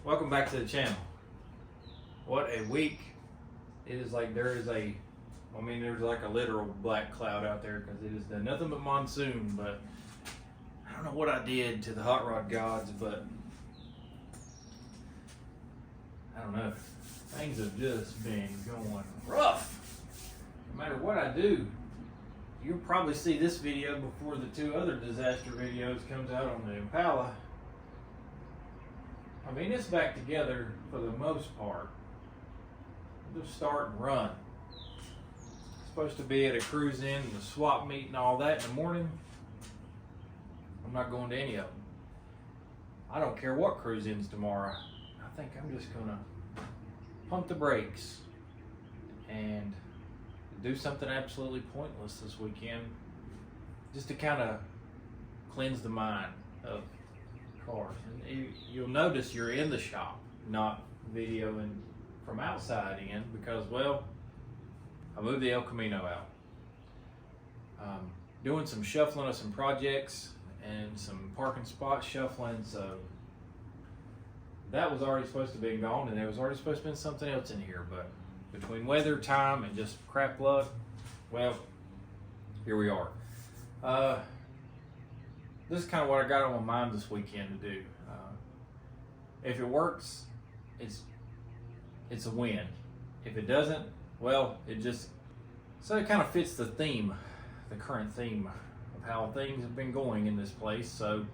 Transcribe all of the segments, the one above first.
Welcome back to the channel. What a week. It is like there's like a literal black cloud out there because it has done nothing but monsoon, but I don't know what I did to the hot rod gods, but I don't know. Things have just been going rough. No matter what I do, you'll probably see this video before the two other disaster videos comes out on the Impala. I mean, it's back together for the most part. Just start and run. Supposed to be at a cruise in and a swap meet and all that in the morning. I'm not going to any of them. I don't care what cruise ins tomorrow. I think I'm just gonna pump the brakes and do something absolutely pointless this weekend, just to kind of cleanse the mind of cars. And you'll notice you're in the shop, not videoing from outside in, because, well, I moved the El Camino out. Doing some shuffling of some projects and some parking spot shuffling, so that was already supposed to be gone, and there was already supposed to be something else in here, but between weather, time, and just crap luck, well, here we are. This is kind of what I got on my mind this weekend to do. If it works, it's a win. If it doesn't, well, it kind of fits the theme, the current theme of how things have been going in this place. So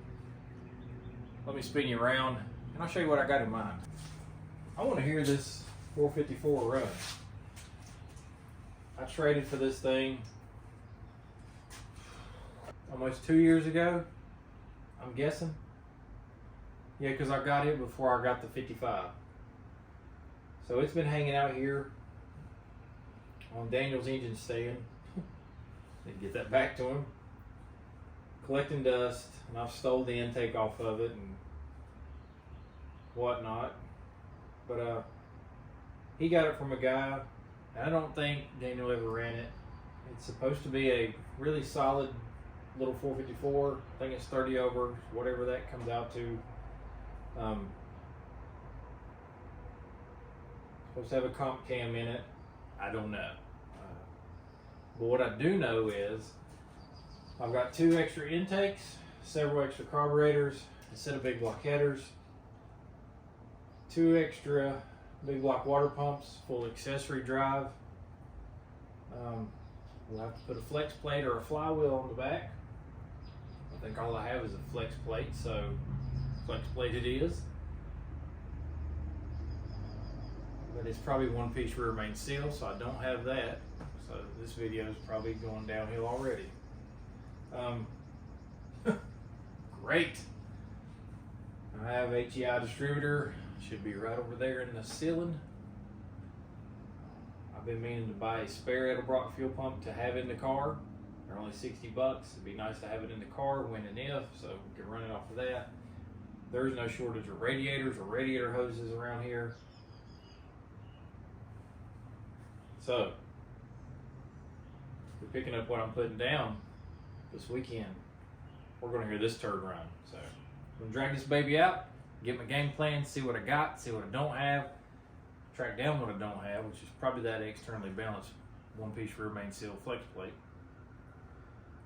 let me spin you around and I'll show you what I got in mind. I want to hear this 454 run. I traded for this thing almost 2 years ago, I'm guessing. Yeah, because I got it before I got the 55. So it's been hanging out here on Daniel's engine stand. Need to get that back to him. Collecting dust, and I've stole the intake off of it and whatnot. But he got it from a guy, and I don't think Daniel ever ran it. It's supposed to be a really solid little 454. I think it's 30 over, whatever that comes out to. Supposed to have a comp cam in it. I don't know. But what I do know is I've got 2 extra intakes, several extra carburetors, a set of big block headers, 2 extra big block water pumps, full accessory drive. We'll have to put a flex plate or a flywheel on the back. I think all I have is a flex plate, so flex plate it is. But it's probably 1-piece rear main seal, so I don't have that. So this video is probably going downhill already. Great. I have HEI distributor. Should be right over there in the ceiling. I've been meaning to buy a spare Edelbrock fuel pump to have in the car. They're only 60 bucks. It'd be nice to have it in the car when and if, so we can run it off of that. There's no shortage of radiators or radiator hoses around here. So, we're picking up what I'm putting down this weekend. We're going to hear this turd run. So, I'm going to drag this baby out, get my game plan, see what I got, see what I don't have, track down what I don't have, which is probably that externally balanced 1-piece rear main seal flex plate.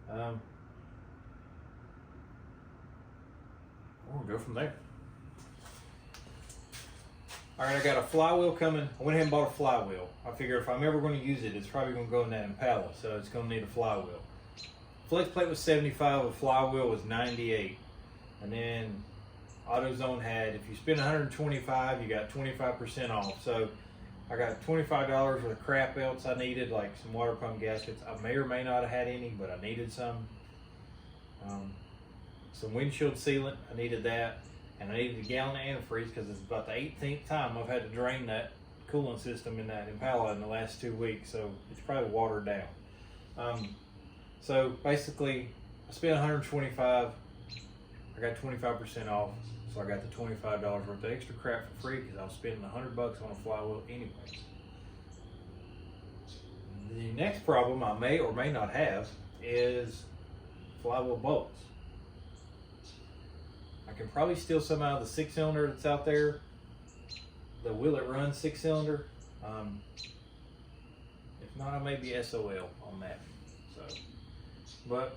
We're going to go from there. Alright, I got a flywheel coming. I went ahead and bought a flywheel. I figure if I'm ever going to use it, it's probably going to go in that Impala, so it's going to need a flywheel. Flex plate was 75, a flywheel was 98. And then AutoZone had, if you spend 125, you got 25% off. So I got $25 worth of crap else I needed, like some water pump gaskets. I may or may not have had any, but I needed some. Some windshield sealant, I needed that. And I needed a gallon of antifreeze because it's about the 18th time I've had to drain that coolant system in that Impala in the last 2 weeks, so it's probably watered down. So basically, I spent 125. I got 25% off, so I got the $25 worth of extra crap for free because I was spending 100 bucks on a flywheel anyway. The next problem I may or may not have is flywheel bolts. I can probably steal some out of the 6-cylinder that's out there, the will it run 6-cylinder. If not, I may be SOL on that. So, but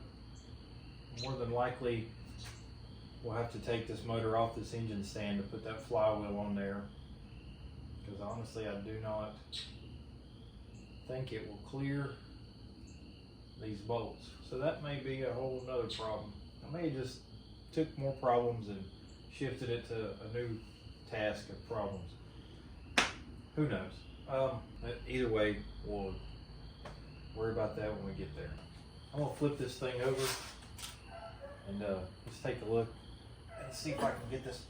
more than likely, we'll have to take this motor off this engine stand to put that flywheel on there. Because honestly, I do not think it will clear these bolts. So that may be a whole nother problem. I may have just took more problems and shifted it to a new task of problems. Who knows? Either way, we'll worry about that when we get there. I'm gonna flip this thing over and let's take a look and see if I can get this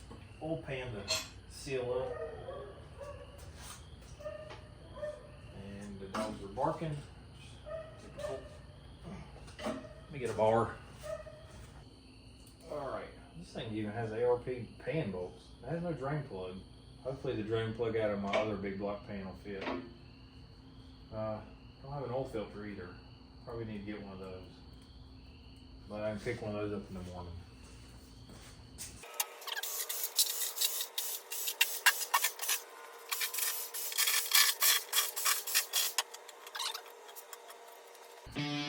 oil pan to seal up. And the dogs are barking. Let me get a bar. Alright, this thing even has ARP pan bolts. It has no drain plug. Hopefully the drain plug out of my other big block pan will fit. Don't have an oil filter either. Probably need to get one of those. But I can pick one of those up in the morning.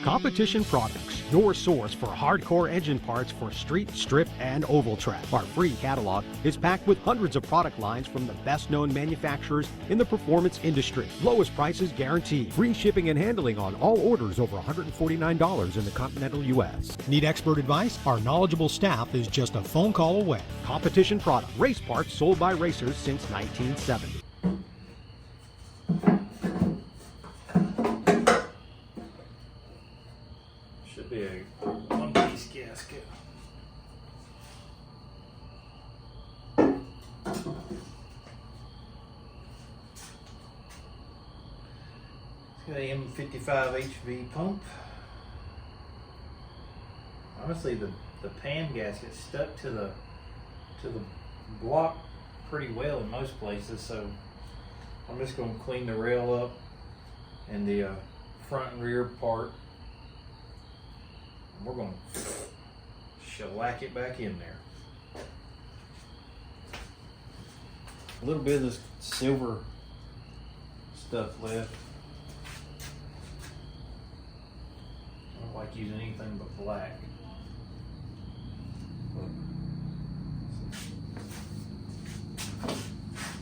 Competition Products, your source for hardcore engine parts for street, strip, and oval track. Our free catalog is packed with hundreds of product lines from the best-known manufacturers in the performance industry. Lowest prices guaranteed. Free shipping and handling on all orders over $149 in the continental U.S. Need expert advice? Our knowledgeable staff is just a phone call away. Competition Product, race parts sold by racers since 1970. Be a one-piece gasket. It's got an M55 HV pump. Honestly, the pan gasket stuck to the block pretty well in most places, so I'm just going to clean the rail up and the front and rear part. We're going to shellac it back in there. A little bit of this silver stuff left. I don't like using anything but black.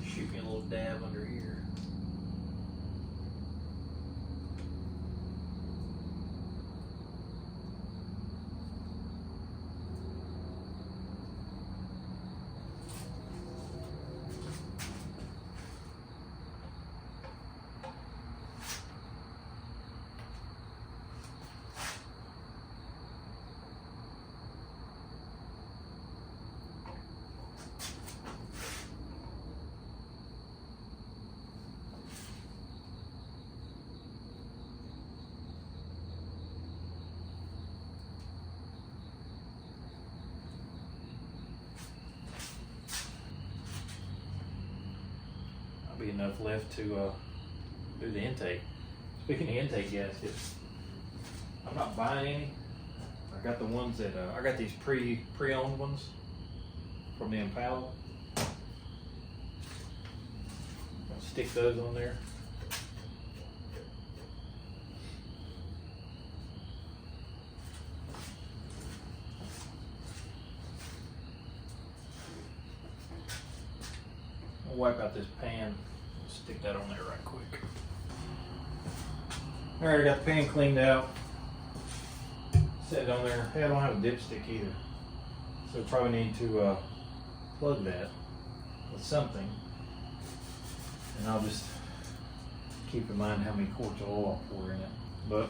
Shoot me a little dab under here. Be enough left to do the intake. Speaking of intake gaskets, I'm not buying any. I got the ones that I got these pre-owned ones from the Impala. I'll stick those on there. I'll wipe out this pan. Stick that on there right quick. Alright, I got the pan cleaned out. Set it on there. Hey, I don't have a dipstick either. So probably need to plug that with something. And I'll just keep in mind how many quarts of oil I'll pour in it. But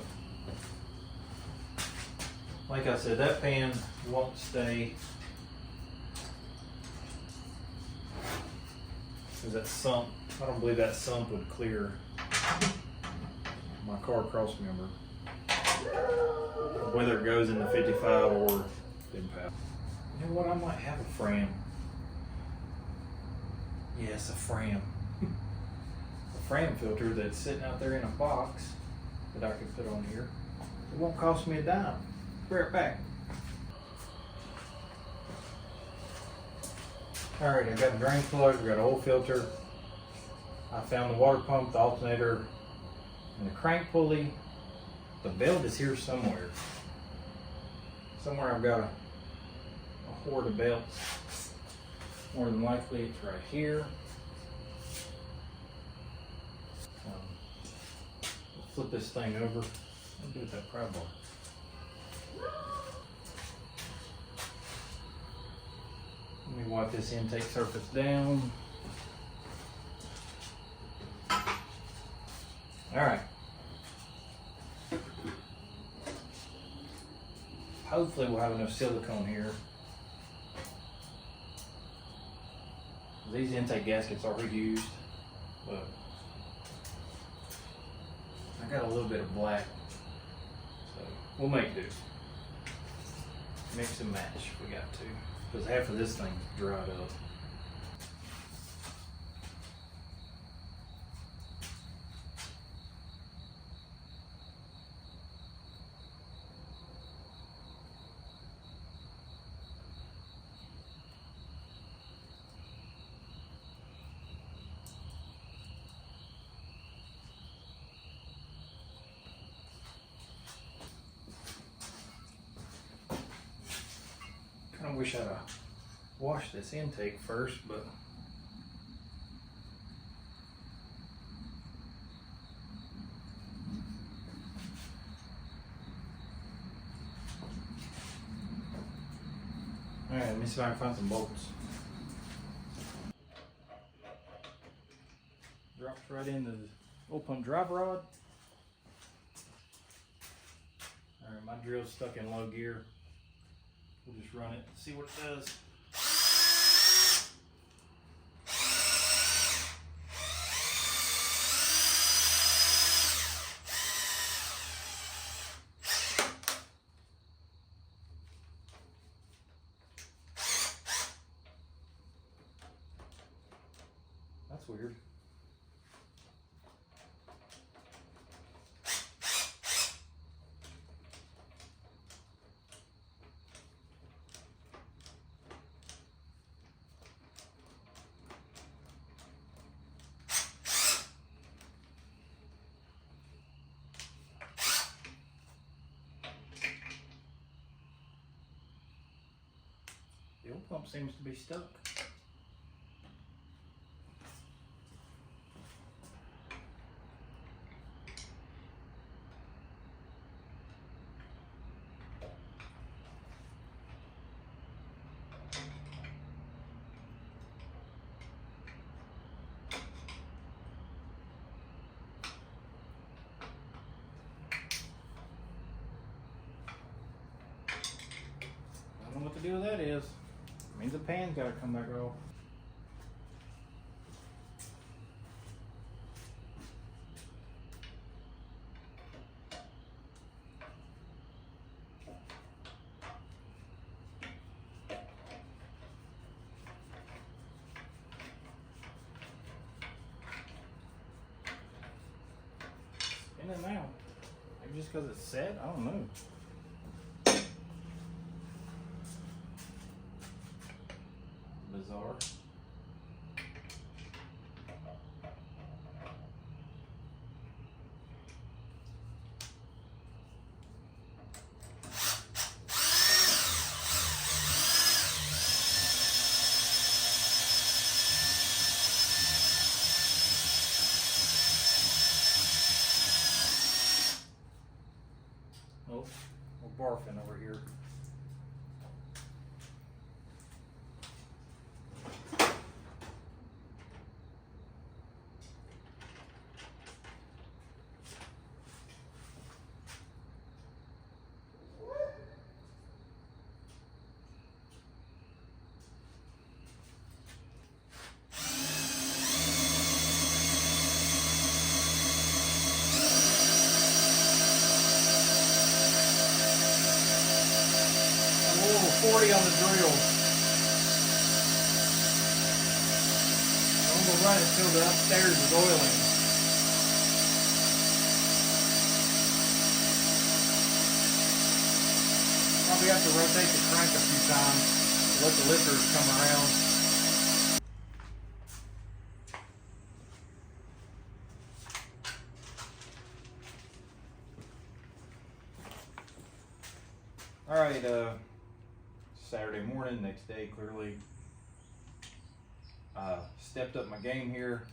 like I said, that pan won't stay. Because that sump, I don't believe that sump would clear my car cross member. Whether it goes in the 55 or the Impala. You know what, I might have a Fram. Yes, a Fram. A Fram filter that's sitting out there in a box that I could put on here. It won't cost me a dime. Be right back. Alright, I got a drain plug, I got an oil filter. I found the water pump, the alternator, and the crank pulley. The belt is here somewhere. Somewhere I've got a hoard of belts. More than likely it's right here. Flip this thing over. I'll do it with that pry bar. Let me wipe this intake surface down. Alright. Hopefully we'll have enough silicone here. These intake gaskets are reused, but I got a little bit of black, so we'll make do. Mix and match if we got to, because half of this thing's dried up. I wish I'd washed this intake first, but alright, let me see if I can find some bolts. Drops right into the oil pump drive rod. Alright, my drill's stuck in low gear. We'll just run it, see what it does. That's weird. The oil pump seems to be stuck. I don't know what to do with that is. Means the pan's gotta come back off. Spinning now. Maybe just because it's set, I don't know. Bizarre. Oh, we're barfing over here. Oh, 40 on the drill. I'm gonna run it till the upstairs is oiling. Probably have to rotate the crank a few times to let the lifters come around. Alright, Saturday morning, next day, clearly. Stepped up my game here,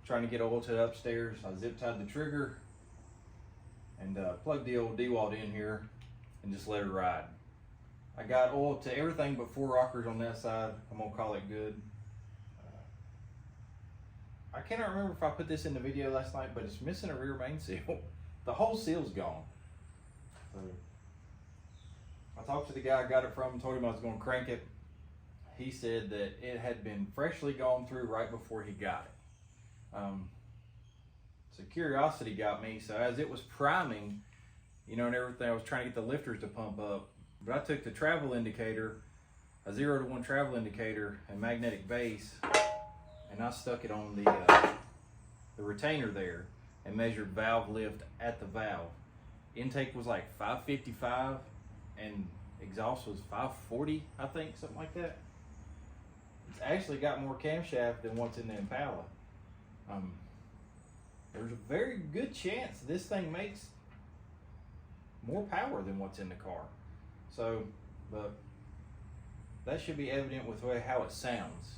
trying to get oil to the upstairs. I zip tied the trigger and plugged the old D-wad in here and just let it ride. I got oil to everything but 4 rockers on that side. I'm gonna call it good. I cannot remember if I put this in the video last night, but it's missing a rear main seal. The whole seal's gone. So I talked to the guy I got it from, told him I was gonna crank it. He said that it had been freshly gone through right before he got it. So curiosity got me. So as it was priming, you know, and everything, I was trying to get the lifters to pump up. But I took the travel indicator, a 0 to 1 travel indicator and magnetic base, and I stuck it on the retainer there and measured valve lift at the valve. Intake was like 555 and exhaust was 540, I think, something like that. It's actually got more camshaft than what's in the Impala. There's a very good chance this thing makes more power than what's in the car. So, but that should be evident with how it sounds.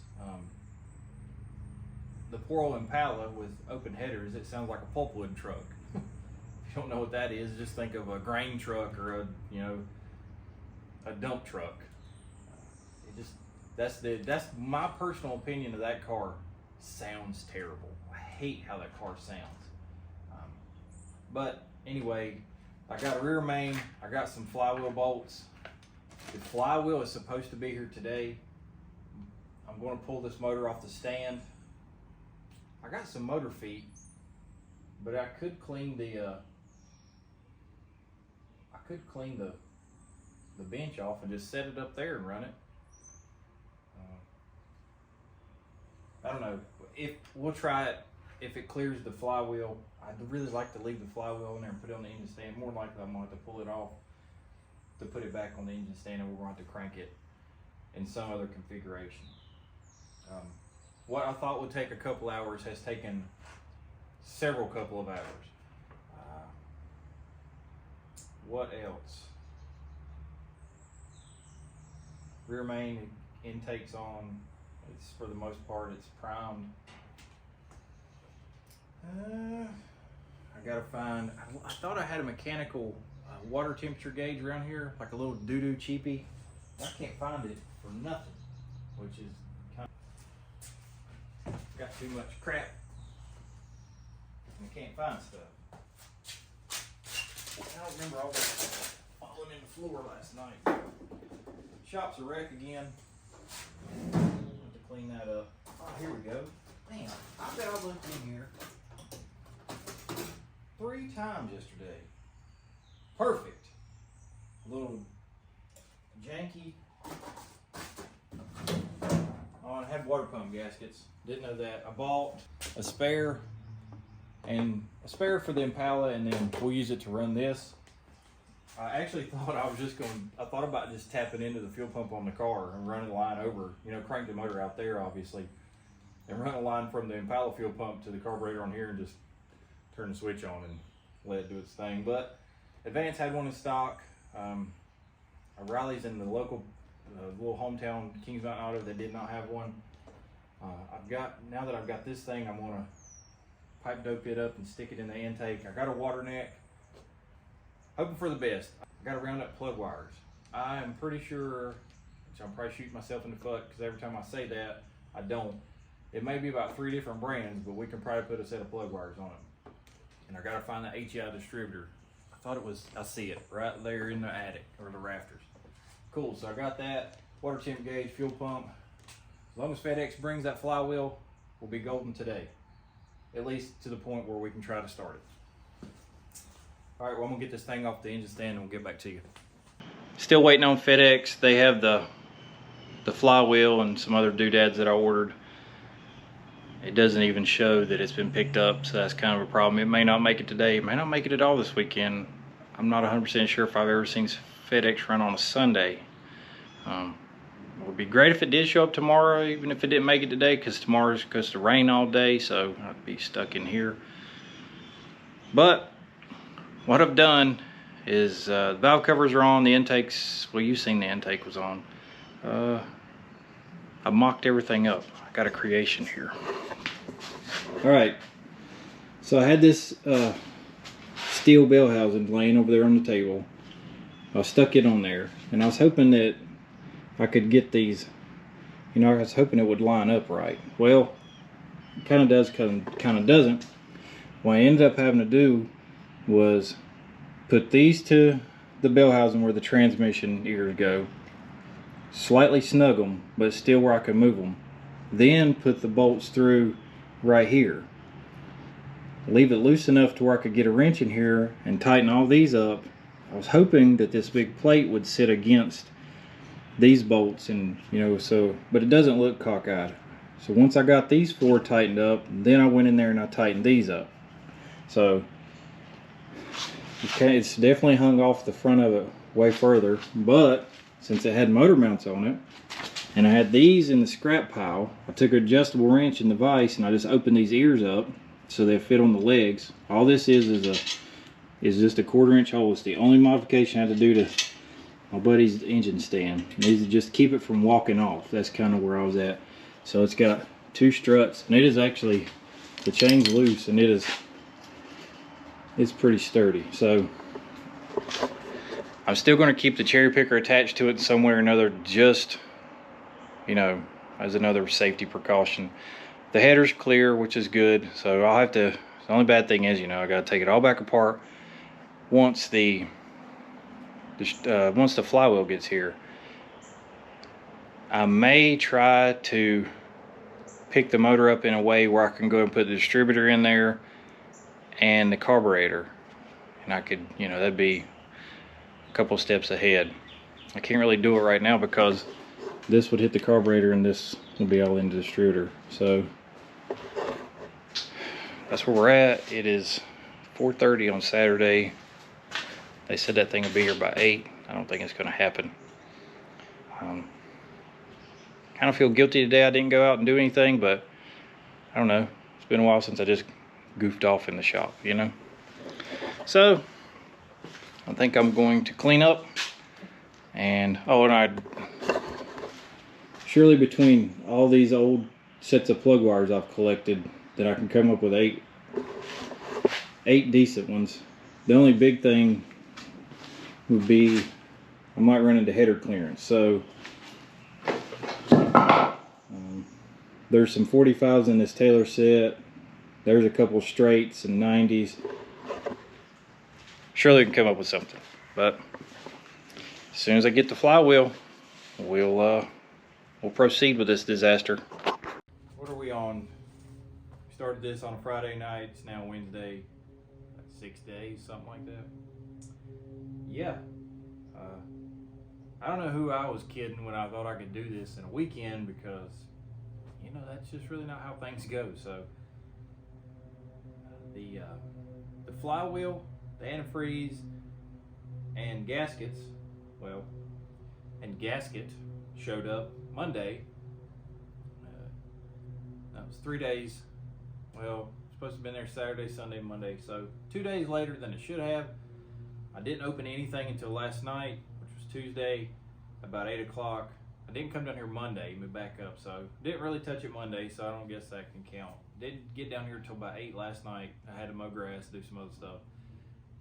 The poor old Impala with open headers, it sounds like a pulpwood truck. If you don't know what that is, just think of a grain truck or a dump truck. That's my personal opinion of that car. Sounds terrible. I hate how that car sounds. But anyway, I got a rear main. I got some flywheel bolts. The flywheel is supposed to be here today. I'm going to pull this motor off the stand. I got some motor feet, but I could clean the bench off and just set it up there and run it. I don't know. If we'll try it, if it clears the flywheel. I'd really like to leave the flywheel in there and put it on the engine stand. More likely I'm going to have to pull it off to put it back on the engine stand, and we're going to have to crank it in some other configuration. What I thought would take a couple hours has taken several couple of hours. What else? Rear main intake's on. It's, for the most part, it's primed. I gotta find, I thought I had a mechanical water temperature gauge around here, like a little doo-doo cheapie. I can't find it for nothing, which is kind of, got too much crap and I can't find stuff. I don't remember all that falling in the floor last night. Shop's a wreck again. Have to clean that up. Oh, here we go. Man, I bet I looked in here 3 times yesterday. Perfect. A little janky. Oh, and I had water pump gaskets. Didn't know that. I bought a spare for the Impala, and then we'll use it to run this. I actually thought I thought about just tapping into the fuel pump on the car and running the line over, crank the motor out there, obviously, and run a line from the Impala fuel pump to the carburetor on here and just turn the switch on and let it do its thing. But Advance had one in stock. Riley's in the local little hometown Kings Mountain Auto that did not have one. Now that I've got this thing, I'm gonna pipe dope it up and stick it in the intake. I got a water neck. Hoping for the best. I gotta round up plug wires. I am pretty sure, which I'm probably shooting myself in the foot because every time I say that, I don't. It may be about 3 different brands, but we can probably put a set of plug wires on it. And I gotta find the HEI distributor. I see it right there in the attic or the rafters. Cool, so I got that. Water temp gauge, fuel pump. As long as FedEx brings that flywheel, we'll be golden today. At least to the point where we can try to start it. All right, well, I'm gonna get this thing off the engine stand and we'll get back to you. Still waiting on FedEx. They have the flywheel and some other doodads that I ordered. It doesn't even show that it's been picked up, so that's kind of a problem. It may not make it today. It may not make it at all this weekend. I'm not 100% sure if I've ever seen FedEx run on a Sunday. It would be great if it did show up tomorrow, even if it didn't make it today, because tomorrow's supposed to rain all day, so I'd be stuck in here. But what I've done is the valve covers are on, the intakes, well, you've seen the intake was on. I mocked everything up. I got a creation here. Alright, so I had this steel bell housing laying over there on the table. I stuck it on there, and I was hoping that I could get these, you know, I was hoping it would line up right. Well, it kind of does, kind of doesn't. What I ended up having to do was put these to the bell housing where the transmission ears go, slightly snug them, but still where I can move them. Then put the bolts through right here. Leave it loose enough to where I could get a wrench in here and tighten all these up. I was hoping that this big plate would sit against these bolts, and you know, so, but it doesn't look cockeyed. So once I got these four tightened up, then I went in there and I tightened these up. So it's definitely hung off the front of it way further, but since it had motor mounts on it and I had these in the scrap pile, I took an adjustable wrench in the vise and I just opened these ears up so they fit on the legs. All this is just a 1/4 inch hole. It's the only modification I had to do to my buddy's engine stand. Needs to just keep it from walking off. That's kind of where I was at. So it's got 2 struts, and it is actually, the chain's loose, and it's pretty sturdy. So I'm still going to keep the cherry picker attached to it somewhere or another, just, you know, as another safety precaution. The header's clear, which is good. So I'll have to, the only bad thing is, you know, I got to take it all back apart once the flywheel gets here. I may try to pick the motor up in a way where I can go and put the distributor in there and the carburetor, and I could, you know, that'd be a couple steps ahead. I can't really do it right now because this would hit the carburetor and this will be all in the distributor. So that's where we're at. It is 4:30 on Saturday. They said that thing will be here by 8. I don't think it's going to happen. Kind of feel guilty today I didn't go out and do anything, but I don't know. It's been a while since I just goofed off in the shop, you know. So I think I'm going to clean up, and surely between all these old sets of plug wires I've collected, that I can come up with eight decent ones. The only big thing would be I might run into header clearance. So there's some 45s in this Taylor set. There's a couple straights and 90s. Surely we can come up with something. But as soon as I get the flywheel, we'll proceed with this disaster. What are we on? We started this on a Friday night. It's now Wednesday. Like 6 days, something like that. Yeah. I don't know who I was kidding when I thought I could do this in a weekend, because, you know, that's just really not how things go. So the flywheel, the antifreeze, and gaskets, gasket showed up Monday. That was 3 days. Well, supposed to have been there Saturday, Sunday, Monday. So 2 days later than it should have. I didn't open anything until last night, which was Tuesday, about 8 o'clock. I didn't come down here Monday, moved back up, so didn't really touch it Monday, so I don't guess that can count. Didn't get down here until about 8 last night. I had to mow grass, do some other stuff.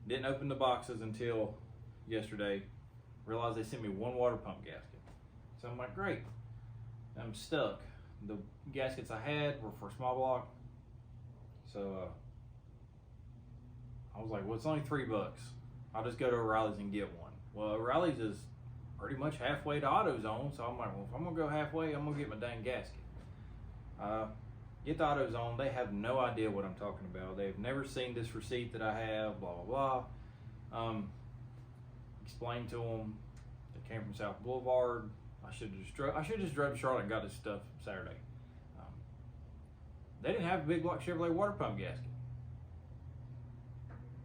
Didn't open the boxes until yesterday. Realized they sent me 1 water pump gasket. So I'm like, great. I'm stuck. The gaskets I had were for small block. So I was like, well, it's only $3. I'll just go to O'Reilly's and get one. Well, O'Reilly's is pretty much halfway to AutoZone, so I'm like, well, if I'm gonna go halfway, I'm gonna get my dang gasket. Get to AutoZone, they have no idea what I'm talking about. They've never seen this receipt that I have, blah, blah, blah. Explained to them, it came from South Boulevard. I should just drove to Charlotte and got this stuff Saturday. They didn't have a big block Chevrolet water pump gasket.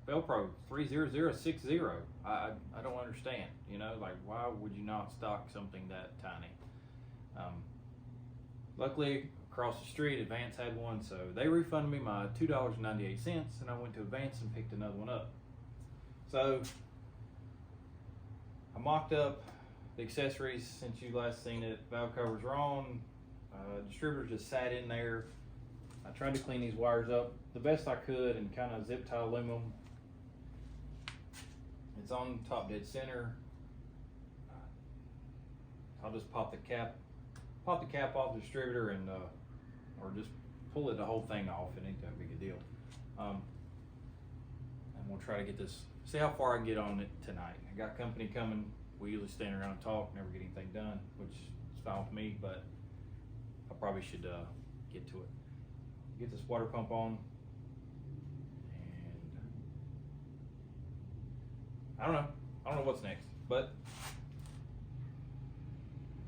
Velcro 30060. I don't understand, you know, like, why would you not stock something that tiny? Luckily, across the street, Advance had one, so they refunded me my $2.98, and I went to Advance and picked another one up. So mocked up the accessories since you last seen it. Valve covers are on. Distributor just sat in there. I tried to clean these wires up the best I could and kind of zip tie aluminum. It's on top dead center. I'll just pop the cap off the distributor and or just pull the whole thing off. It ain't that big a deal. And we'll try to get this, see how far I can get on it tonight. I got company coming. We usually stand around and talk, never get anything done, which is fine with me, but I probably should get to it. Get this water pump on, and I don't know what's next, but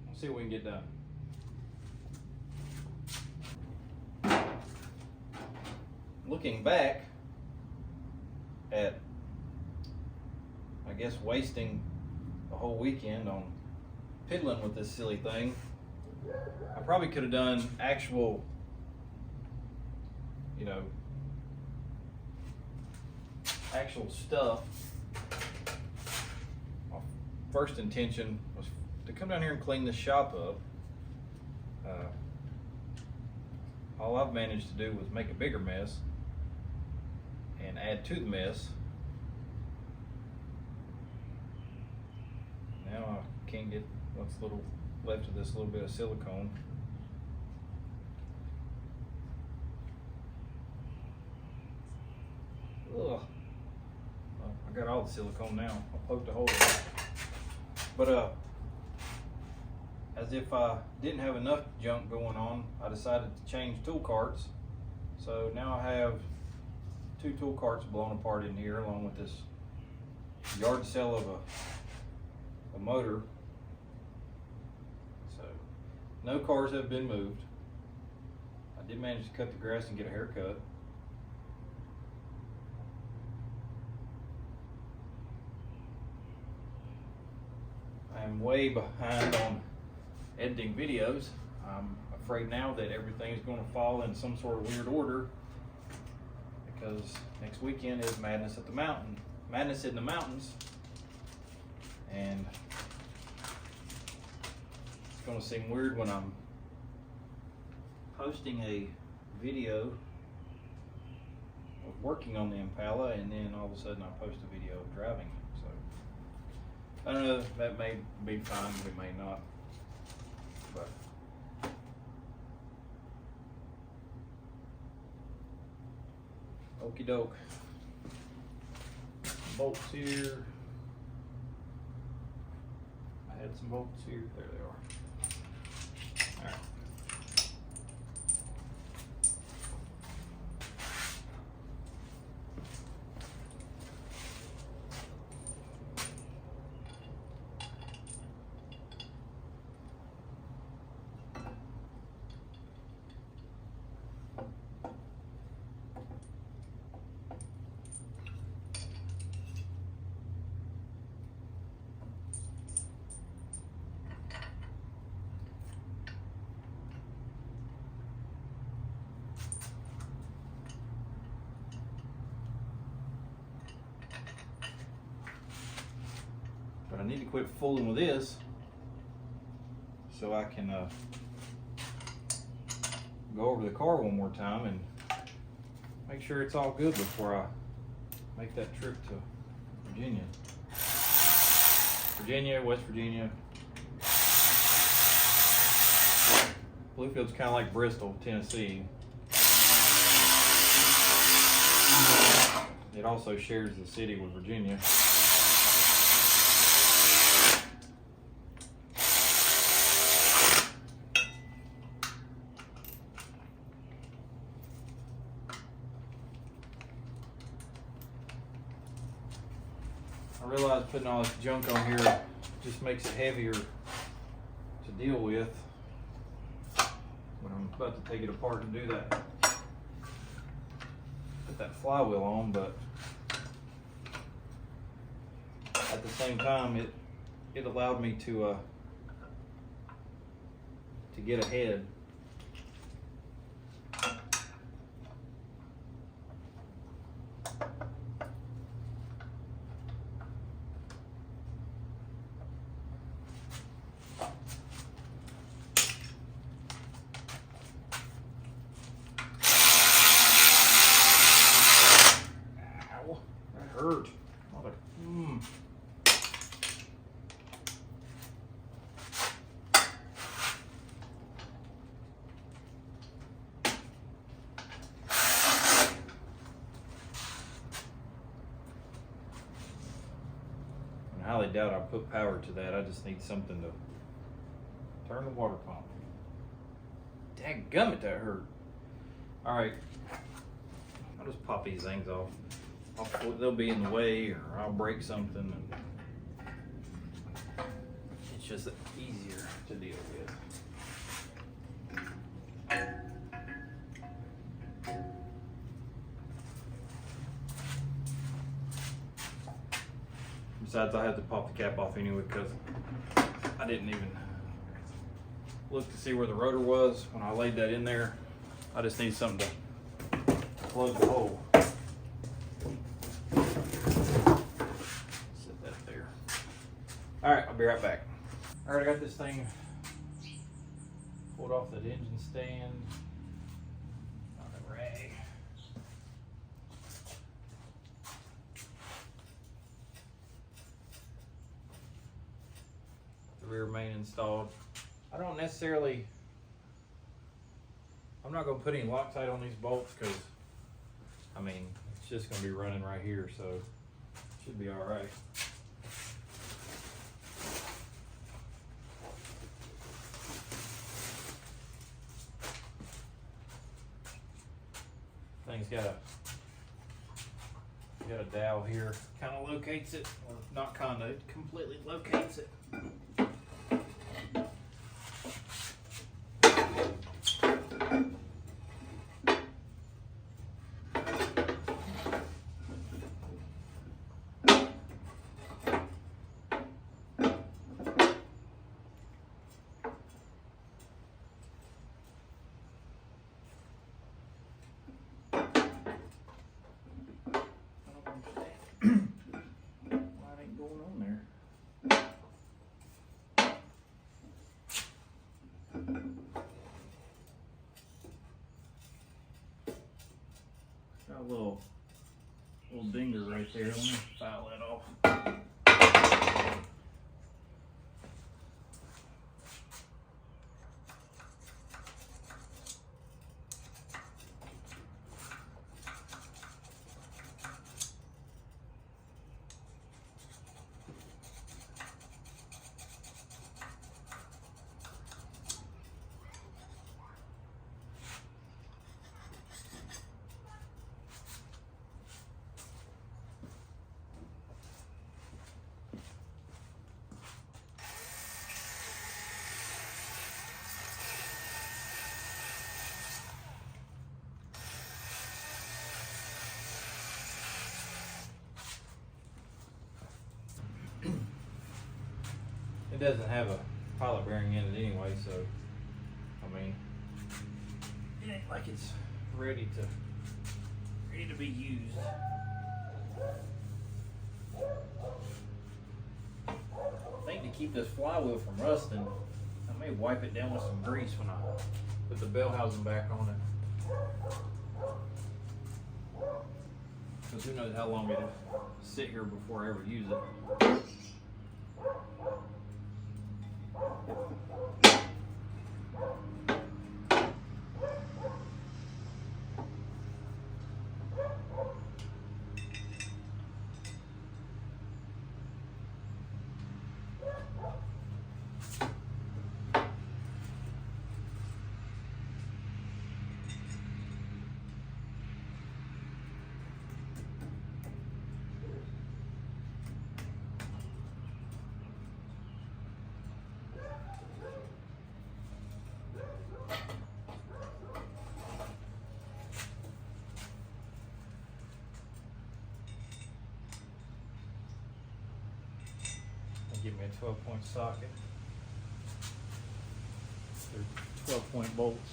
we'll see what we can get done. Looking back at, I guess, wasting a whole weekend on piddling with this silly thing, I probably could have done actual, you know, actual stuff. My first intention was to come down here and clean this shop up. All I've managed to do was make a bigger mess and add to the mess. Now I can't get what's little left of this little bit of silicone. Ugh. Well, I got all the silicone now. I poked a hole in it. But as if I didn't have enough junk going on, I decided to change tool carts. So now I have 2 tool carts blown apart in here, along with this yard sale of a motor. So no cars have been moved. I did manage to cut the grass and get a haircut. I am way behind on editing videos. I'm afraid now that everything is going to fall in some sort of weird order, because next weekend is Madness in the Mountains, and it's going to seem weird when I'm posting a video of working on the Impala and then all of a sudden I post a video of driving it. So I don't know, that may be fine, it may not, but okie doke. Bolts here. I had some bolts here. There they are. All right. But I need to quit fooling with this so I can go over the car one more time and make sure it's all good before I make that trip to West Virginia. Bluefield's kind of like Bristol, Tennessee. It also shares the city with Virginia. I realize putting all this junk on here just makes it heavier to deal with when I'm about to take it apart and do that. Put that flywheel on, but at the same time it allowed me to get ahead. hurt. I highly doubt I'll put power to that. I just need something to turn the water pump. Dadgummit, that hurt. Alright. I'll just pop these things off. They'll be in the way, or I'll break something. And it's just easier to deal with. Besides, I had to pop the cap off anyway because I didn't even look to see where the rotor was when I laid that in there. I just need something to plug the hole. Set that there. Alright, I'll be right back. Alright, I got this thing pulled off that engine stand on a rag. The rear main installed. I don't necessarily, I'm not going to put any Loctite on these bolts because, I mean, it's just going to be running right here, so it should be all right. Thing's got a dowel here, kind of locates it, or not kind of, it completely locates it. Got a little dinger right there. Let me file that off. It doesn't have a pilot bearing in it anyway, so I mean, it ain't like it's ready to be used. I think to keep this flywheel from rusting, I may wipe it down with some grease when I put the bell housing back on it. Because who knows how long it'll sit here before I ever use it. Give me a 12-point socket. They're 12-point bolts.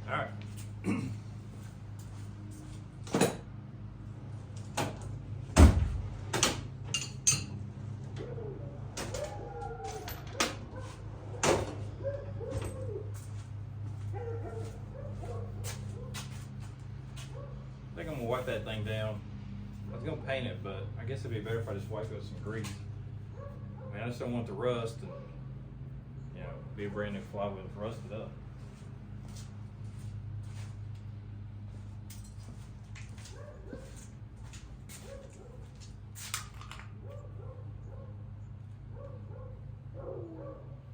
All right. I think I'm gonna wipe that thing down. I was gonna paint it, but I guess it'd be better if I just wipe it with some grease. I mean, I just don't want it to rust and, you know, be a brand new flywheel that's rusted up.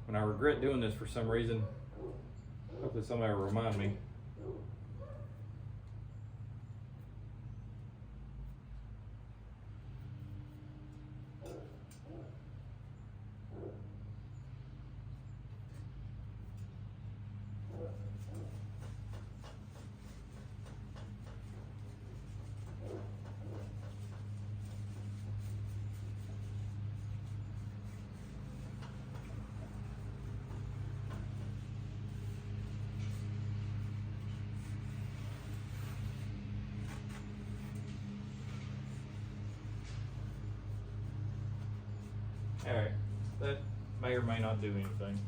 And I regret doing this for some reason. Hopefully somebody will remind me. Alright, that may or may not do anything.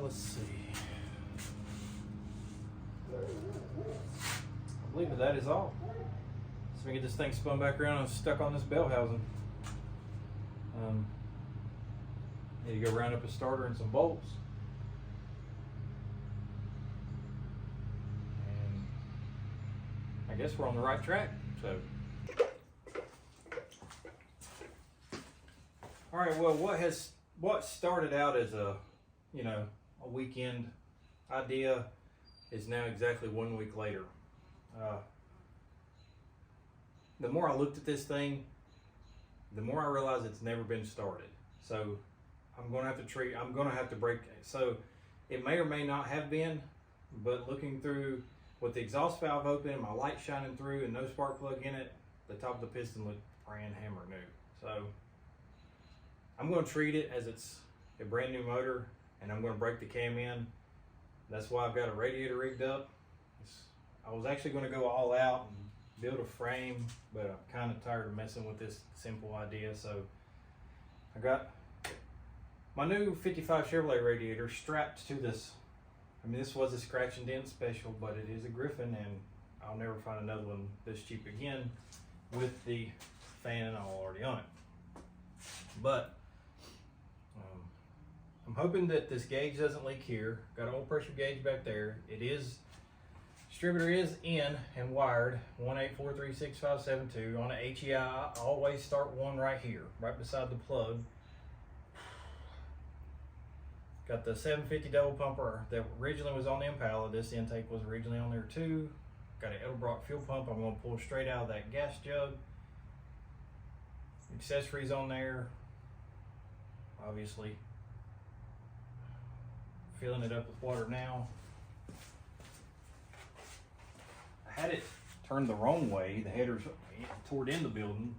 Let's see. I believe that is all. So we get this thing spun back around and stuck on this bell housing. Need to go round up a starter and some bolts. I guess we're on the right track. So, all right. Well, what started out as a weekend idea is now exactly 1 week later. The more I looked at this thing, the more I realized it's never been started. So I'm gonna have to break. So it may or may not have been, but looking through, with the exhaust valve open, my light shining through, and no spark plug in it, the top of the piston looked brand hammer new. So I'm going to treat it as it's a brand new motor, and I'm going to break the cam in. That's why I've got a radiator rigged up. I was actually going to go all out and build a frame, but I'm kind of tired of messing with this simple idea. So I got my new 55 Chevrolet radiator strapped to this. I mean, this was a scratch and dent special, but it is a Griffin, and I'll never find another one this cheap again with the fan and all already on it. But I'm hoping that this gauge doesn't leak here. Got an oil pressure gauge back there. Distributor is in and wired 1843652 on an HEI. I always start one right here, right beside the plug. Got the 750 double pumper that originally was on the Impala. This intake was originally on there too. Got an Edelbrock fuel pump I'm going to pull straight out of that gas jug. Accessories on there, obviously. Filling it up with water now. I had it turned the wrong way. The header's toward in the building.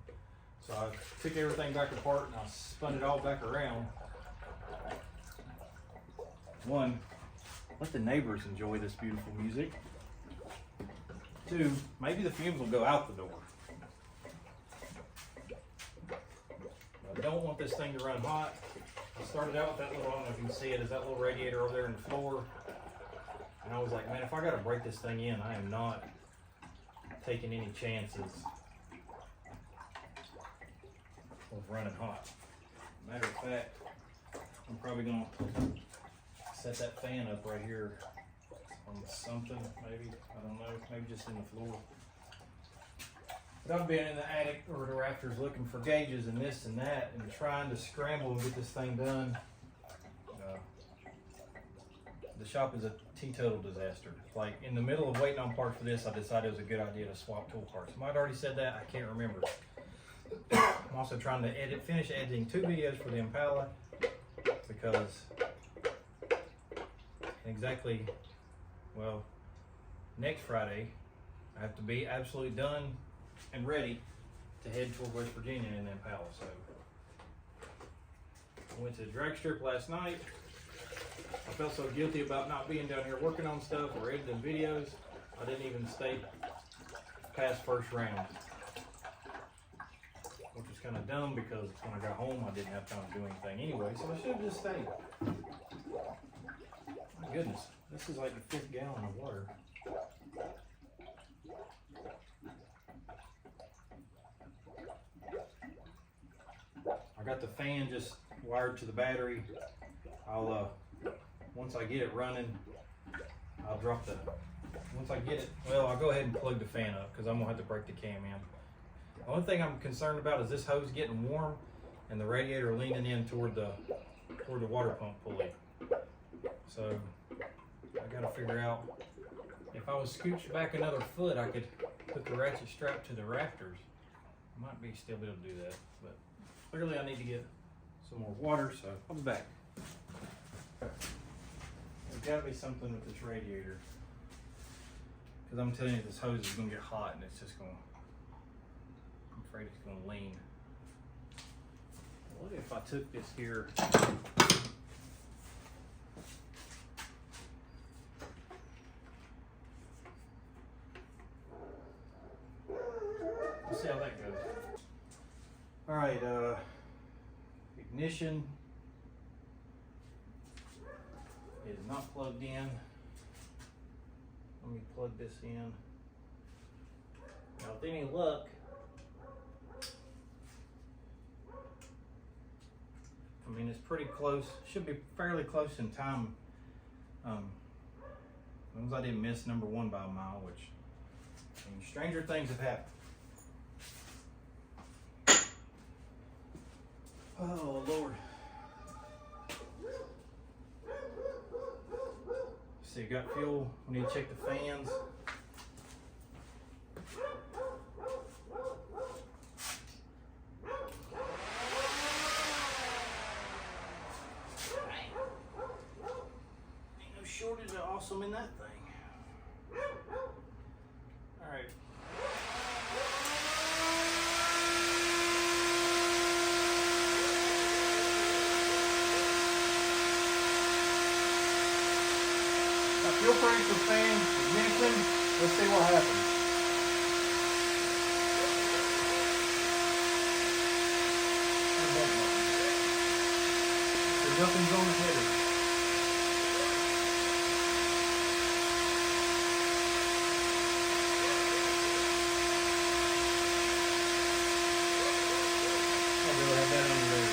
So I took everything back apart and I spun it all back around. One, let the neighbors enjoy this beautiful music. Two, maybe the fumes will go out the door. I don't want this thing to run hot. I started out with that little, I don't know if you can see it, is that little radiator over there in the floor. And I was like, man, if I gotta break this thing in, I am not taking any chances of running hot. Matter of fact, I'm probably gonna set that fan up right here on something, maybe, I don't know, maybe just in the floor. But I've been in the attic or the rafters looking for gauges and this and that and trying to scramble and get this thing done. The shop is a teetotal disaster. Like, in the middle of waiting on parts for this, I decided it was a good idea to swap tool parts. I might have already said that, I can't remember. I'm also trying to finish editing 2 videos for the Impala because exactly, well, next Friday I have to be absolutely done and ready to head toward West Virginia and then Palo. So I went to the drag strip last night. I felt so guilty about not being down here working on stuff or editing videos. I didn't even stay past first round, which was kind of dumb because when I got home I didn't have time to do anything anyway, so I should have just stayed. My goodness, this is like the 5th gallon of water. I got the fan just wired to the battery. I'll once I get it running, I'll drop the, once I get it, well, I'll go ahead and plug the fan up because I'm gonna have to break the cam in. The only thing I'm concerned about is this hose getting warm and the radiator leaning in toward the water pump pulley. So I gotta figure out, if I was scooched back another foot, I could put the ratchet strap to the rafters. I might be still be able to do that, but clearly I need to get some more water, so I'll be back. There's gotta be something with this radiator, because I'm telling you, this hose is gonna get hot and it's just gonna, I'm afraid it's gonna lean. What if I took this here, let's see how that goes. All right, ignition is not plugged in. Let me plug this in. Now, with any luck, I mean, it's pretty close. Should be fairly close in time. As long as I didn't miss number 1 by a mile, which, I mean, stranger things have happened. Oh, Lord. So you got fuel, we need to check the fans. Ain't no shortage of awesome in that thing. All right. Feel free for fan ignition. Let's see what happens. There's nothing's on the header. I'll go have that under there.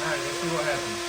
Alright, let's see what happens.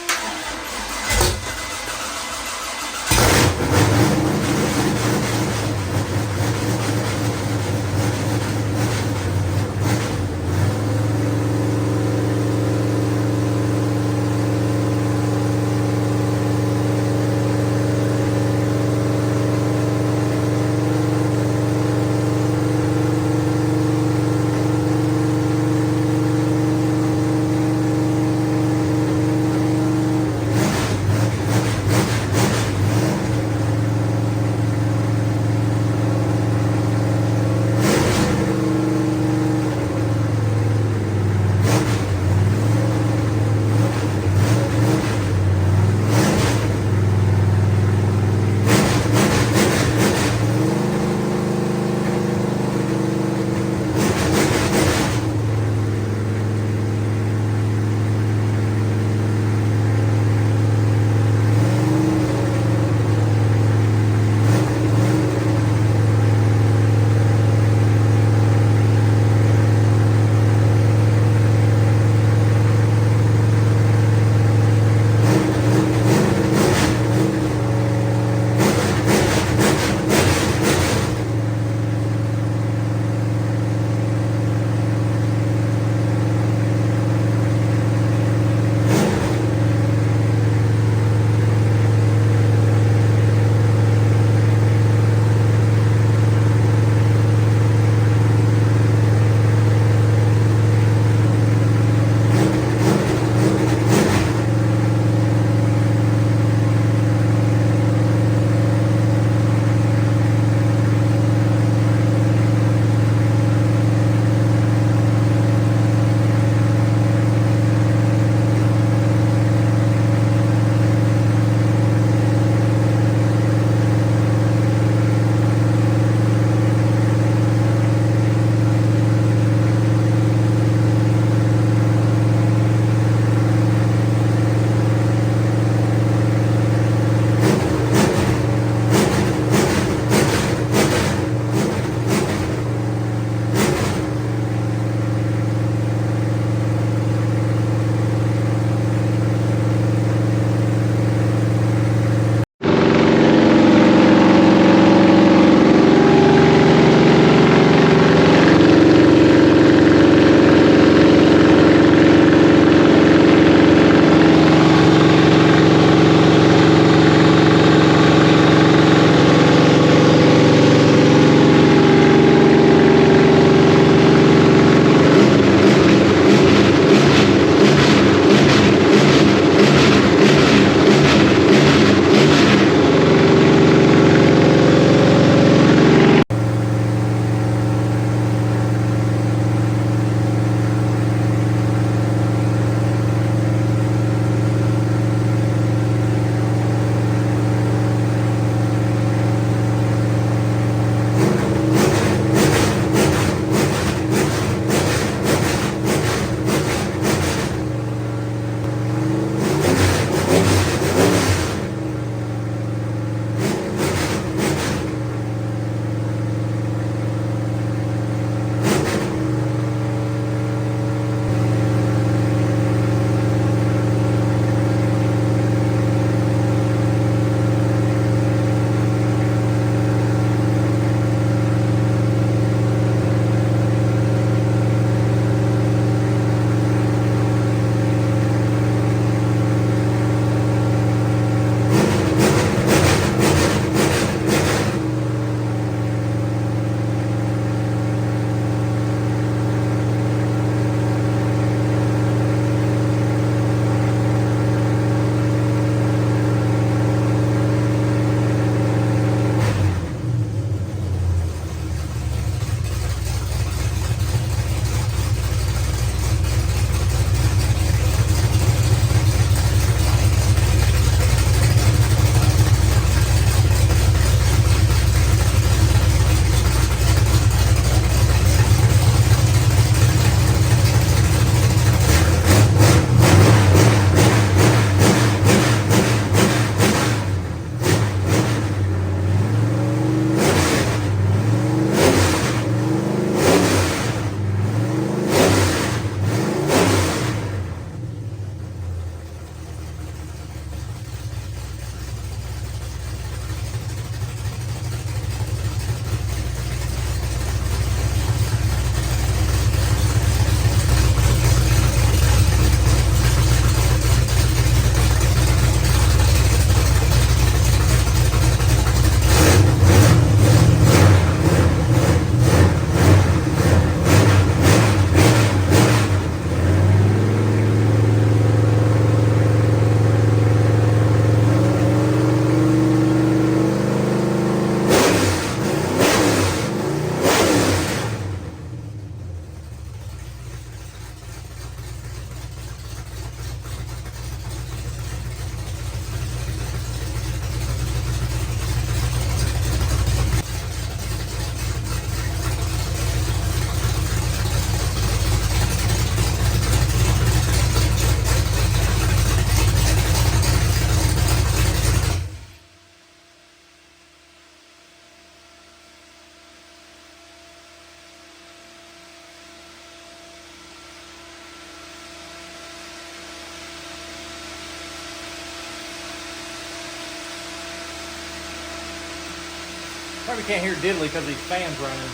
Probably can't hear diddly because these fans running.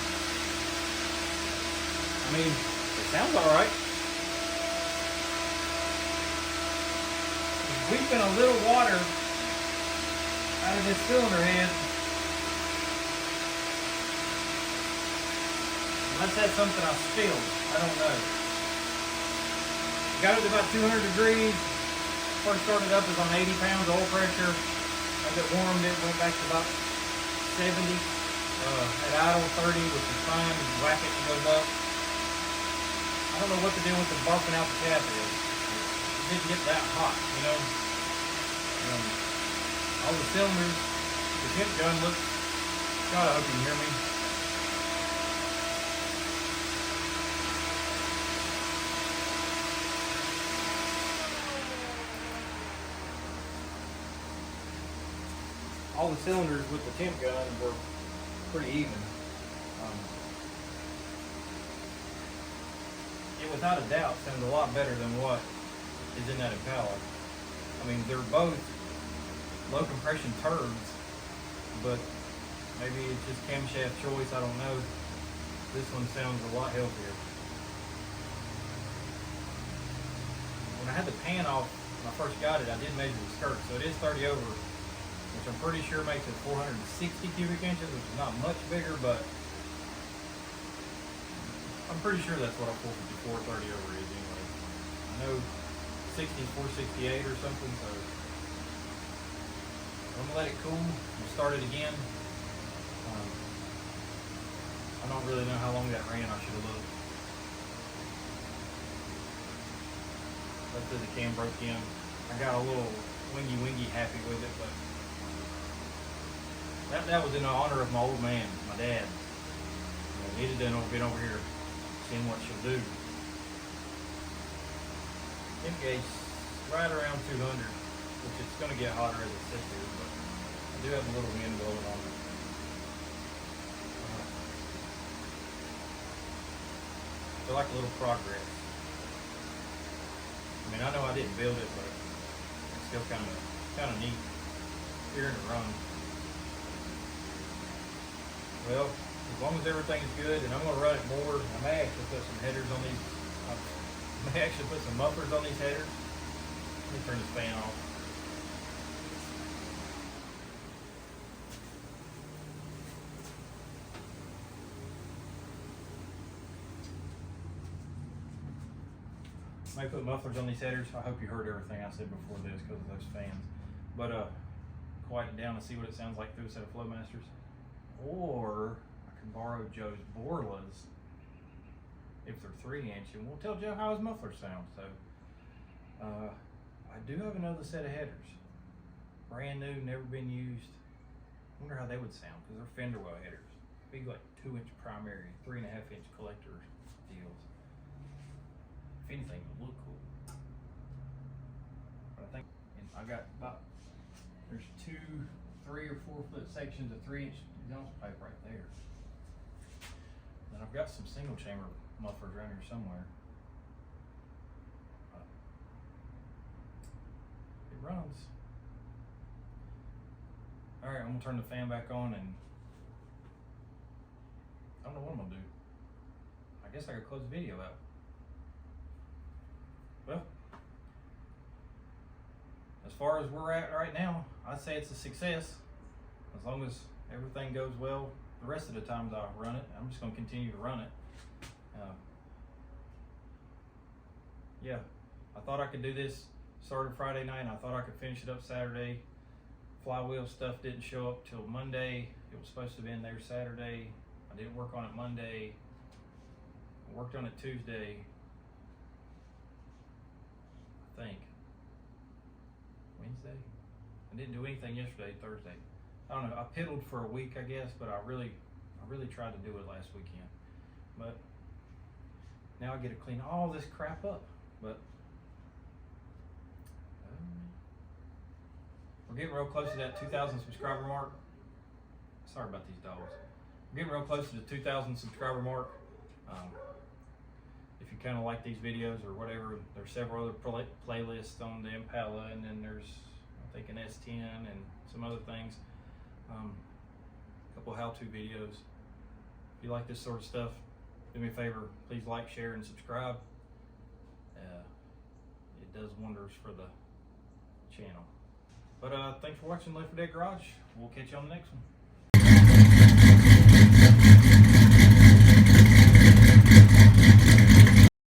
I mean, it sounds alright. Weeping a little water out of this cylinder head. Unless that's something I spilled. I don't know. Got it to about 200 degrees. First started up was on 80 pounds of oil pressure. As it warmed, it went back to about 70. At idle 30, which is fine. You whack it and it goes up. I don't know what the deal with the barking out the cap is. It didn't get that hot, you know. All the cylinders, the tip gun looks. God, I hope you can hear me. All the cylinders with the temp gun were pretty even. It without a doubt sounds a lot better than what is in that Impala. I mean, they're both low compression turds, but maybe it's just camshaft choice, I don't know. This one sounds a lot healthier. When I had the pan off when I first got it, I did measure the skirt, so it is 30 over, which I'm pretty sure makes it 460 cubic inches, which is not much bigger, but I'm pretty sure that's what a 454 30 over is anyway. I know 60 is 468 or something, so I'm gonna let it cool and start it again. I don't really know how long that ran. I should have looked. Hopefully the cam broke in. I got a little wingy happy with it, but that was in honor of my old man, my dad. He'd have been over here seeing what she'll do. Temp gauge right around 200, which it's going to get hotter as it sits here, but I do have a little wind blowing on it. I feel like a little progress. I mean, I know I didn't build it, but it's still kind of neat hearing it run. Well, as long as everything is good, and I'm going to run it more, I may actually put some headers on these. I may actually put some mufflers on these headers. Let me turn this fan off. I may put mufflers on these headers. I hope you heard everything I said before this because of those fans. But quiet it down and see what it sounds like through a set of Flowmasters. Or I can borrow Joe's Borlas if they're 3-inch, and we'll tell Joe how his mufflers sound. So I do have another set of headers, brand new, never been used. I wonder how they would sound because they're fender well headers, big like 2-inch primary, 3.5-inch collector deals. If anything, it would look cool. But I think I got about there's 2, 3 or 4 foot sections of 3-inch exhaust pipe right there. And I've got some single chamber mufflers around here somewhere. It runs. Alright, I'm gonna turn the fan back on, and I don't know what I'm gonna do. I guess I could close the video out. Well, as far as we're at right now, I'd say it's a success. As long as everything goes well, the rest of the times I run it, I'm just going to continue to run it. Yeah, I thought I could do this. Started Friday night, and I thought I could finish it up Saturday. Flywheel stuff didn't show up till Monday. It was supposed to be in there Saturday. I didn't work on it Monday. I worked on it Tuesday, I think. Wednesday? I didn't do anything yesterday, Thursday. I don't know, I piddled for a week, I guess, but I really tried to do it last weekend. But now I get to clean all this crap up. But we're getting real close to that 2,000 subscriber mark. Sorry about these dogs. We're getting real close to the 2,000 subscriber mark. If you kind of like these videos or whatever, there's several other playlists on the Impala, and then there's, I think, an S10 and some other things. couple how-to videos. If you like this sort of stuff, do me a favor, please like, share, and subscribe. It does wonders for the channel. But thanks for watching Left 4 Dead Garage. We'll catch you on the next one.